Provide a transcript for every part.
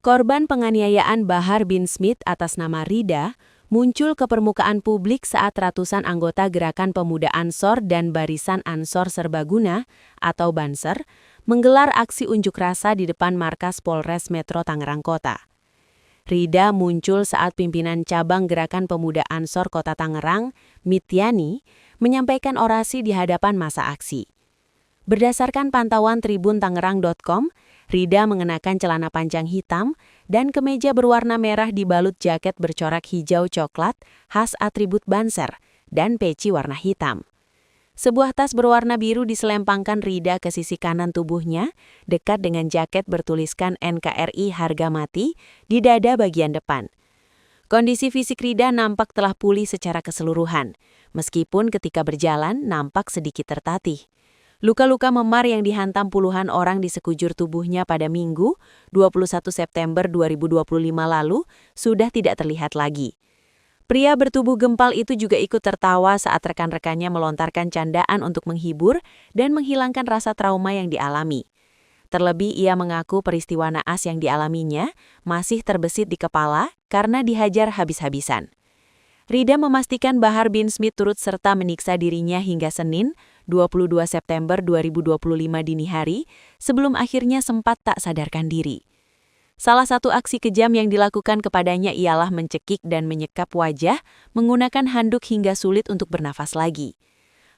Korban penganiayaan Bahar bin Smith atas nama Rida muncul ke permukaan publik saat ratusan anggota Gerakan Pemuda Ansor dan Barisan Ansor Serbaguna atau Banser menggelar aksi unjuk rasa di depan markas Polres Metro Tangerang Kota. Rida muncul saat pimpinan cabang Gerakan Pemuda Ansor Kota Tangerang, Mityani, menyampaikan orasi di hadapan massa aksi. Berdasarkan pantauan tribuntangerang.com, Rida mengenakan celana panjang hitam dan kemeja berwarna merah dibalut jaket bercorak hijau coklat khas atribut Banser dan peci warna hitam. Sebuah tas berwarna biru diselempangkan Rida ke sisi kanan tubuhnya, dekat dengan jaket bertuliskan NKRI Harga Mati di dada bagian depan. Kondisi fisik Rida nampak telah pulih secara keseluruhan, meskipun ketika berjalan nampak sedikit tertatih. Luka-luka memar yang dihantam puluhan orang di sekujur tubuhnya pada Minggu, 21 September 2025 lalu, sudah tidak terlihat lagi. Pria bertubuh gempal itu juga ikut tertawa saat rekan-rekannya melontarkan candaan untuk menghibur dan menghilangkan rasa trauma yang dialami. Terlebih ia mengaku peristiwa naas yang dialaminya masih terbesit di kepala karena dihajar habis-habisan. Rida memastikan Bahar bin Smith turut serta menyiksa dirinya hingga Senin, 22 September 2025 dini hari, sebelum akhirnya sempat tak sadarkan diri. Salah satu aksi kejam yang dilakukan kepadanya ialah mencekik dan menyekap wajah menggunakan handuk hingga sulit untuk bernafas lagi.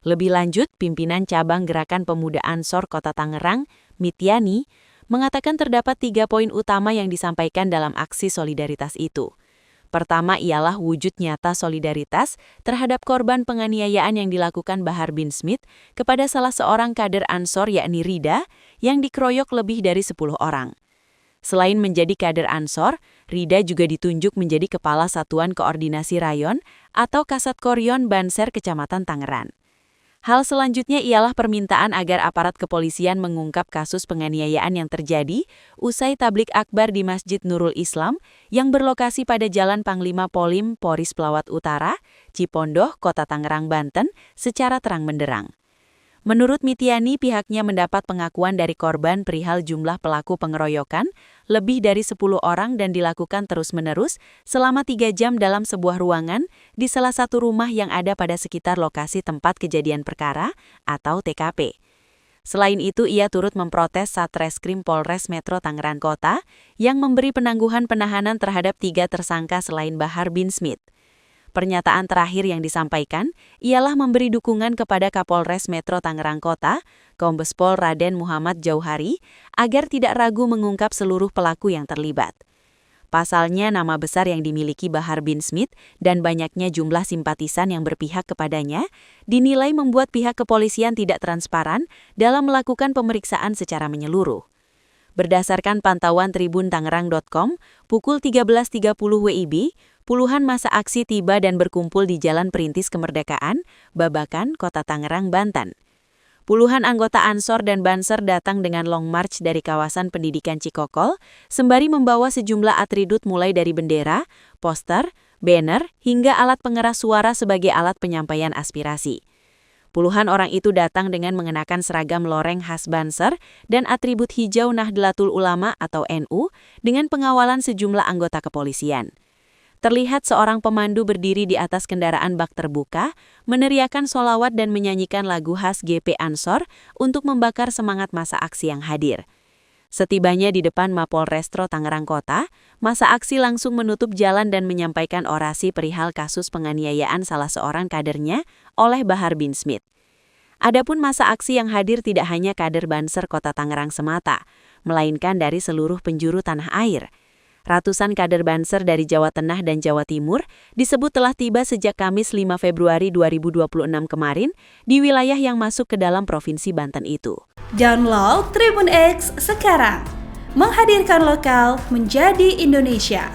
Lebih lanjut, pimpinan cabang Gerakan Pemuda Ansor Kota Tangerang, Mityani, mengatakan terdapat 3 poin utama yang disampaikan dalam aksi solidaritas itu. Pertama ialah wujud nyata solidaritas terhadap korban penganiayaan yang dilakukan Bahar bin Smith kepada salah seorang kader Ansor yakni Rida yang dikeroyok lebih dari 10 orang. Selain menjadi kader Ansor, Rida juga ditunjuk menjadi Kepala Satuan Koordinasi Rayon atau Kasat Koryon Banser Kecamatan Tangerang. Hal selanjutnya ialah permintaan agar aparat kepolisian mengungkap kasus penganiayaan yang terjadi usai tablik akbar di Masjid Nurul Islam yang berlokasi pada Jalan Panglima Polim, Poris Pelawat Utara, Cipondoh, Kota Tangerang, Banten, secara terang benderang. Menurut Mityani, pihaknya mendapat pengakuan dari korban perihal jumlah pelaku pengeroyokan lebih dari 10 orang dan dilakukan terus-menerus selama 3 jam dalam sebuah ruangan di salah satu rumah yang ada pada sekitar lokasi tempat kejadian perkara atau TKP. Selain itu, ia turut memprotes Satreskrim Polres Metro Tangerang Kota yang memberi penangguhan penahanan terhadap 3 tersangka selain Bahar bin Smith. Pernyataan terakhir yang disampaikan ialah memberi dukungan kepada Kapolres Metro Tangerang Kota, Kombes Pol Raden Muhammad Jauhari, agar tidak ragu mengungkap seluruh pelaku yang terlibat. Pasalnya, nama besar yang dimiliki Bahar bin Smith dan banyaknya jumlah simpatisan yang berpihak kepadanya dinilai membuat pihak kepolisian tidak transparan dalam melakukan pemeriksaan secara menyeluruh. Berdasarkan pantauan tribuntangerang.com, pukul 13.30 WIB, puluhan massa aksi tiba dan berkumpul di Jalan Perintis Kemerdekaan, Babakan, Kota Tangerang, Banten. Puluhan anggota Ansor dan Banser datang dengan long march dari kawasan pendidikan Cikokol, sembari membawa sejumlah atribut mulai dari bendera, poster, banner, hingga alat pengeras suara sebagai alat penyampaian aspirasi. Puluhan orang itu datang dengan mengenakan seragam loreng khas Banser dan atribut hijau Nahdlatul Ulama atau NU dengan pengawalan sejumlah anggota kepolisian. Terlihat seorang pemandu berdiri di atas kendaraan bak terbuka, meneriakan sholawat dan menyanyikan lagu khas GP Ansor untuk membakar semangat massa aksi yang hadir. Setibanya di depan Mapolrestro Tangerang Kota, massa aksi langsung menutup jalan dan menyampaikan orasi perihal kasus penganiayaan salah seorang kadernya oleh Bahar bin Smith. Adapun massa aksi yang hadir tidak hanya kader Banser Kota Tangerang semata, melainkan dari seluruh penjuru tanah air. Ratusan kader Banser dari Jawa Tengah dan Jawa Timur disebut telah tiba sejak Kamis 5 Februari 2026 kemarin di wilayah yang masuk ke dalam Provinsi Banten itu. Download Tribun X sekarang, menghadirkan lokal menjadi Indonesia.